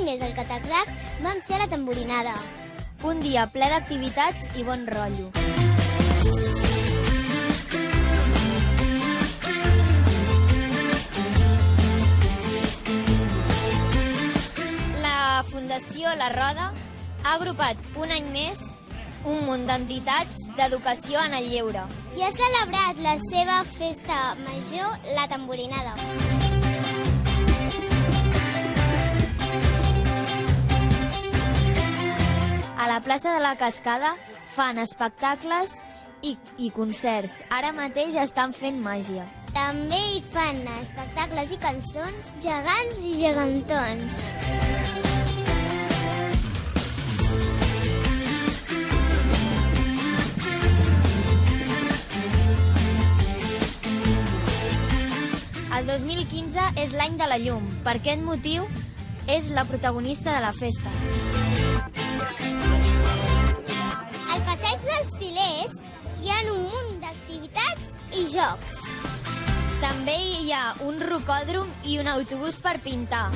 més al Cataclac vam ser a la tamborinada. Un dia ple d'activitats i bon rotllo. La Fundació La Roda ha agrupat un any més un munt d'entitats d'educació en el lleure. I ha celebrat la seva festa major, la tamborinada. A la plaça de la Cascada fan espectacles i concerts. Ara mateix estan fent màgia. També hi fan espectacles i cançons, gegants i gegantons. El 2015 és l'any de la llum. Per aquest motiu, és la protagonista de la festa. Al passeig dels Til·lers hi ha un munt d'activitats i jocs. També hi ha un rocòdrom i un autobús per pintar.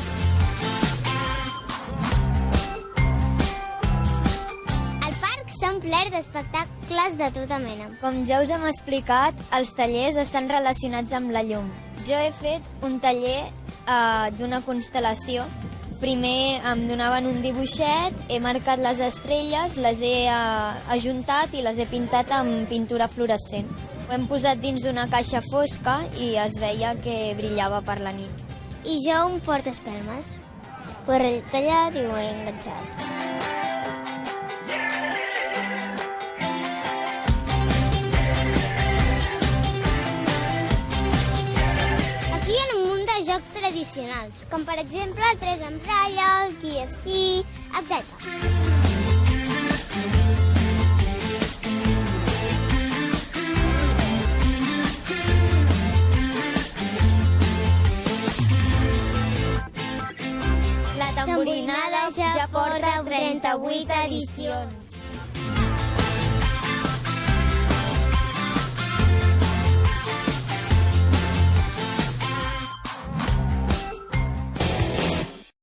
El parc s'ha omplert d'espectacles de tota mena. Com ja us hem explicat, els tallers estan relacionats amb la llum. Jo he fet un taller d'una constel·lació. Primer em donaven un dibuixet, he marcat les estrelles, les he ajuntat i les he pintat amb pintura fluorescent. Ho hem posat dins d'una caixa fosca i es veia que brillava per la nit. I jo un portaespelmes. Ho he tallat i ho he enganxat. Aquí hi ha un munt de jocs tradicionals, com per exemple el 3 en ratlla, el qui-esquí, etc. La tamborinada ja porta 38 edicions.